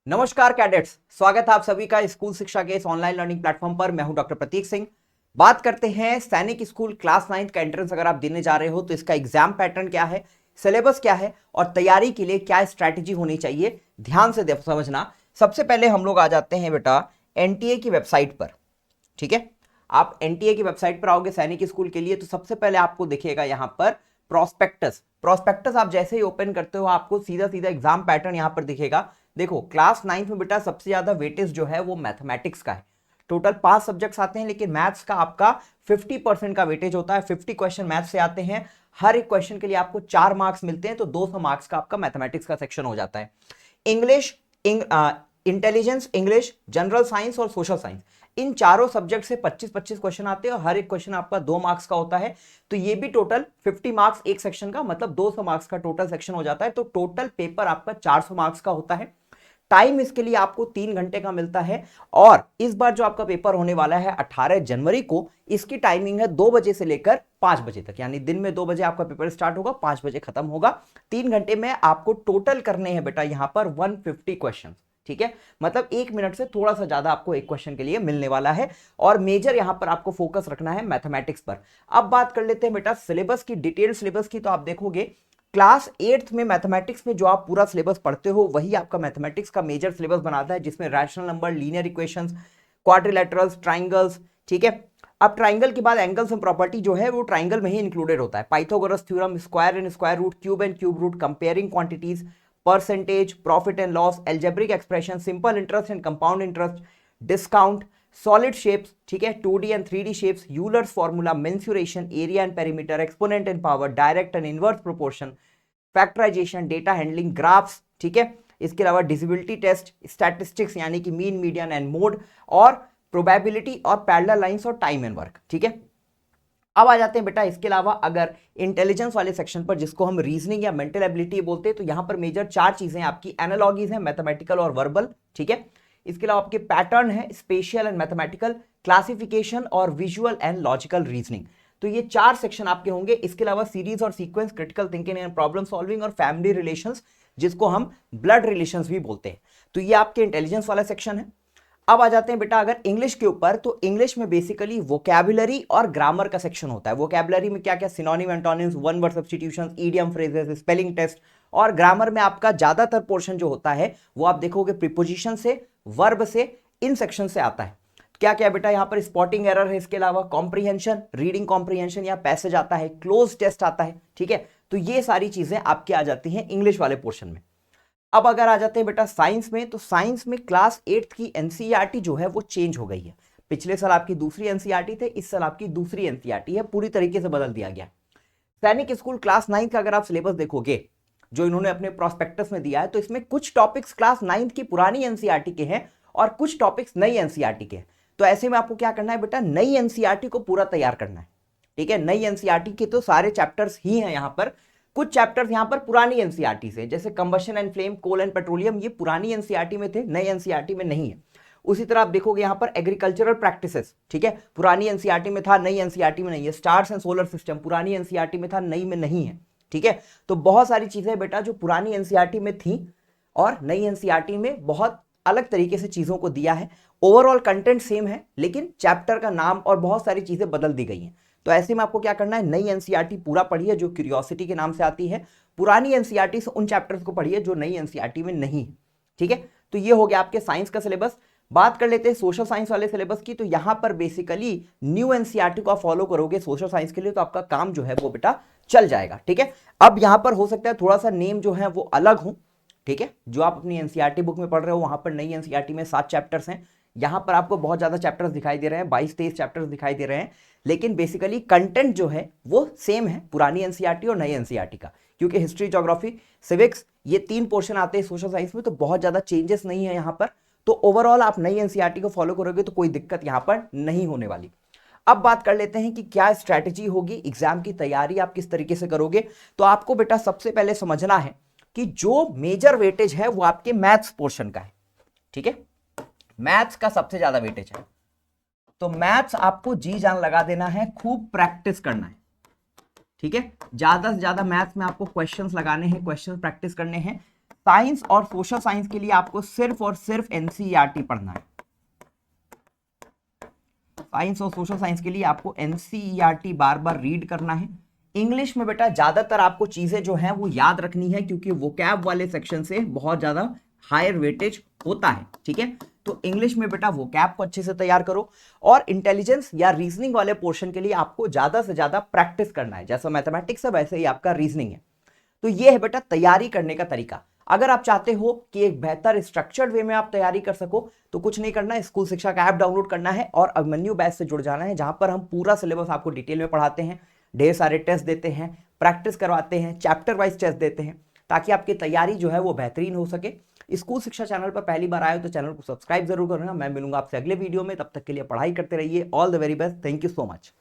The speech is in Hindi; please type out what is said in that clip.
नमस्कार कैडेट्स, स्वागत है आप सभी का स्कूल शिक्षा के इस ऑनलाइन लर्निंग प्लेटफॉर्म पर। मैं हूं डॉक्टर प्रतीक सिंह। बात करते हैं सैनिक स्कूल क्लास 9 का एंट्रेंस अगर आप देने जा रहे हो तो इसका एग्जाम पैटर्न क्या है, सिलेबस क्या है और तैयारी के लिए क्या स्ट्रैटेजी होनी चाहिए, ध्यान से समझना। सबसे पहले हम लोग आ जाते हैं बेटा एनटीए की वेबसाइट पर। ठीक है, आप एनटीए की वेबसाइट पर आओगे सैनिक स्कूल के लिए तो सबसे पहले आपको दिखेगा यहां पर प्रोस्पेक्टस। प्रोस्पेक्टस आप जैसे ही ओपन करते हो आपको सीधा सीधा एग्जाम पैटर्न यहां पर दिखेगा। देखो क्लास 9 में बेटा सबसे ज्यादा वेटेज जो है वो मैथमेटिक्स का है। टोटल 5 सब्जेक्ट्स आते हैं लेकिन मैथ्स का आपका 50% का वेटेज होता है। 50 क्वेश्चन मैथ्स से आते हैं। हर एक क्वेश्चन के लिए आपको 4 मार्क्स मिलते हैं तो 200 मार्क्स का आपका मैथमेटिक्स का सेक्शन हो जाता है। English, intelligence, English, general science और सोशल साइंस, इन चारों सब्जेक्ट से 25-25 क्वेश्चन आते हैं और हर एक क्वेश्चन आपका 2 मार्क्स का होता है। तो ये भी टोटल 50 मार्क्स एक सेक्शन का, मतलब 200 मार्क्स का टोटल सेक्शन हो जाता है। तो टोटल पेपर आपका 400 मार्क्स का होता है। टाइम इसके लिए आपको 3 घंटे का मिलता है। और इस बार जो आपका पेपर होने वाला है 18 जनवरी को, इसकी टाइमिंग है 2 बजे से लेकर 5 बजे तक, यानी दिन में 2 बजे आपका पेपर स्टार्ट होगा, 5 बजे खत्म होगा। 3 घंटे में आपको टोटल करने हैं बेटा यहां पर 150 क्वेश्चन। ठीक है, मतलब 1 मिनट से थोड़ा सा ज्यादा आपको एक क्वेश्चन के लिए मिलने वाला है। और मेजर यहां पर आपको फोकस रखना है मैथमेटिक्स पर। अब बात कर लेते हैं बेटा सिलेबस की, डिटेल सिलेबस की। तो आप देखोगे क्लास 8 में मैथमेटिक्स में जो आप पूरा सिलेबस पढ़ते हो वही आपका मैथमेटिक्स का मेजर सिलेबस बनाता है, जिसमें rational number, linear equations, quadrilaterals, triangles. ठीक है, अब ट्राइंगल के बाद एंगल्स एंड प्रॉपर्टी जो है वो ट्राइंगल में ही इंक्लूडेड होता है। Pythagoras theorem, square and square root, cube and cube root, comparing quantities, percentage, profit and loss, algebraic expression, simple interest and compound interest, discount, solid shapes, ठीक है, 2D and 3D shapes, Euler's formula, mensuration, area and perimeter, exponent and power, direct and inverse proportion, factorisation, data handling, graphs. ठीक है, इसके अलावा डिजिबिलिटी टेस्ट, स्टैटिस्टिक्स यानी कि मीन, मीडियन एंड मोड, और प्रोबेबिलिटी और पैरेलल लाइंस और टाइम एंड वर्क। ठीक है, अब आ जाते हैं बेटा इसके अलावा अगर इंटेलिजेंस वाले सेक्शन पर, जिसको हम रीजनिंग या मेंटल एबिलिटी बोलते हैं, तो यहां पर मेजर 4 चीजें आपकी एनालॉगीज हैं, मैथमेटिकल और वर्बल। ठीक है, इसके अलावा आपके पैटर्न है, स्पेशियल एंड मैथमेटिकल, क्लासिफिकेशन और विजुअल एंड लॉजिकल रीजनिंग। तो ये 4 सेक्शन आपके होंगे। इसके अलावा सीरीज और sequence, critical thinking and problem solving और फैमिली रिलेशंस, जिसको हम ब्लड रिलेशंस भी बोलते हैं। तो ये आपके इंटेलिजेंस वाला सेक्शन है। अब आ जाते हैं बेटा अगर इंग्लिश के ऊपर, तो इंग्लिश में बेसिकली वोकैबुलरी और ग्रामर का सेक्शन होता है। वोकैबुलरी में क्या क्या synonym, antonyms, one word substitutions, idiom phrases, spelling test. और ग्रामर में आपका ज्यादातर पोर्शन जो होता है वो आप देखोगे प्रीपोजिशन से, वर्ब से, इन सेक्शन से आता है। क्या क्या बेटा यहाँ पर स्पॉटिंग एरर है, इसके अलावा कॉम्प्रीहेंशन, रीडिंग कॉम्प्रीहेंशन या पैसेज आता है, क्लोज टेस्ट आता है। ठीक है, तो ये सारी चीजें आपकी आ जाती हैं इंग्लिश वाले पोर्शन में। अब अगर आ जाते हैं बेटा साइंस में, तो साइंस में क्लास 8 की एनसीईआरटी जो है वो चेंज हो गई है। पिछले साल आपकी दूसरी एनसीईआरटी थे, इस साल आपकी दूसरी एनसीईआरटी है, पूरी तरीके से बदल दिया गया। सैनिक स्कूल क्लास 9 का अगर आप सिलेबस देखोगे जो इन्होंने अपने प्रोस्पेक्टस में दिया है, तो इसमें कुछ टॉपिक्स क्लास 9 की पुरानी एनसीईआरटी के हैं और कुछ टॉपिक्स नई एनसीईआरटी के हैं। तो ऐसे में आपको क्या करना है बेटा, नई एनसीईआरटी को पूरा तैयार करना है। ठीक है, नई एनसीईआरटी के तो सारे चैप्टर्स ही हैं यहां पर। कुछ चैप्टर्स यहां पर पुरानी एनसीईआरटी से, जैसे combustion and flame, coal and petroleum, ये पुरानी एनसीईआरटी में थे, नई एनसीईआरटी में नहीं है। उसी तरह आप देखोगे यहां पर एग्रीकल्चरल प्रैक्टिसेस, ठीक है, पुरानी एनसीईआरटी में था, नई एनसीईआरटी में नहीं है। स्टार्स एंड सोलर सिस्टम पुरानी एनसीईआरटी में था, नई में नहीं है। ठीक है, तो बहुत सारी चीजें बेटा जो पुरानी एनसीईआरटी में थी और नई एनसीईआरटी में बहुत अलग तरीके से चीजों को दिया है। ओवरऑल कंटेंट सेम है लेकिन चैप्टर का नाम और बहुत सारी चीजें बदल दी गई हैं। तो ऐसे में आपको क्या करना है, नई एनसीईआरटी पूरा पढ़िए जो क्यूरियोसिटी के नाम से आती है, पुरानी एनसीईआरटी से उन चैप्टर्स को पढ़िए जो नई एनसीईआरटी में नहीं है। ठीक है, तो ये हो गया आपके साइंस का सिलेबस। बात कर लेते हैं सोशल साइंस वाले सिलेबस की। तो यहां पर बेसिकली न्यू एनसीईआरटी को आप फॉलो करोगे सोशल साइंस के लिए, तो आपका काम जो है वो बेटा चल जाएगा। ठीक है, अब यहां पर हो सकता है थोड़ा सा नेम जो है वो अलग हो। ठीक है, जो आप अपनी एनसीईआरटी बुक में पढ़ रहे हो वहां पर नई एनसीईआरटी में 7 चैप्टर्स हैं, यहां पर आपको बहुत ज्यादा चैप्टर्स दिखाई दे रहे हैं, 22-23 चैप्टर्स दिखाई दे रहे हैं। लेकिन बेसिकली कंटेंट जो है वो सेम है पुरानी एनसीईआरटी और नई एनसीईआरटी का, क्योंकि हिस्ट्री, ज्योग्राफी, सिविक्स, ये 3 पोर्शन आते हैं सोशल साइंस में, तो बहुत ज्यादा चेंजेस नहीं है यहां पर। तो ओवरऑल आप नई एनसीईआरटी को फॉलो करोगे तो कोई दिक्कत यहां पर नहीं होने वाली। अब बात कर लेते हैं कि क्या स्ट्रैटेजी होगी, एग्जाम की तैयारी आप किस तरीके से करोगे। तो आपको बेटा सबसे पहले समझना है कि जो मेजर वेटेज है वो आपके मैथ्स पोर्शन का है। ठीक है, मैथ्स का सबसे ज्यादा वेटेज है, तो मैथ्स आपको जी जान लगा देना है, खूब प्रैक्टिस करना है। ठीक है, ज्यादा से ज्यादा मैथ्स में आपको क्वेश्चंस लगाने हैं, क्वेश्चंस प्रैक्टिस करने हैं। साइंस और सोशल साइंस के लिए आपको सिर्फ और सिर्फ एनसीईआरटी पढ़ना है। साइंस और सोशल साइंस के लिए आपको एनसीईआरटी बार बार रीड करना है। इंग्लिश में बेटा ज्यादातर आपको चीजें जो हैं वो याद रखनी है, क्योंकि वोकैब वाले सेक्शन से बहुत ज्यादा हायर वेटेज होता है, ठीक है। तो इंग्लिश में बेटा वोकैब को अच्छे से तैयार करो, और इंटेलिजेंस या रीजनिंग वाले पोर्शन के लिए आपको ज्यादा से ज्यादा प्रैक्टिस करना है। जैसा मैथमेटिक्स है वैसे ही आपका रीजनिंग है। तो ये है बेटा तैयारी करने का तरीका। अगर आप चाहते हो कि एक बेहतर स्ट्रक्चर्ड वे में आप तैयारी कर सको, तो कुछ नहीं करना है, स्कूल शिक्षा का ऐप डाउनलोड करना है और अभिमन्यु बैच से जुड़ जाना है, जहां पर हम पूरा सिलेबस आपको डिटेल में पढ़ाते हैं, ढेर सारे टेस्ट देते हैं, प्रैक्टिस करवाते हैं, चैप्टर वाइज टेस्ट देते हैं, ताकि आपकी तैयारी जो है वो बेहतरीन हो सके। स्कूल शिक्षा चैनल पर पहली बार आए हो तो चैनल को सब्सक्राइब जरूर करना। मैं मिलूंगा आपसे अगले वीडियो में, तब तक के लिए पढ़ाई करते रहिए। All the very best, thank you so much.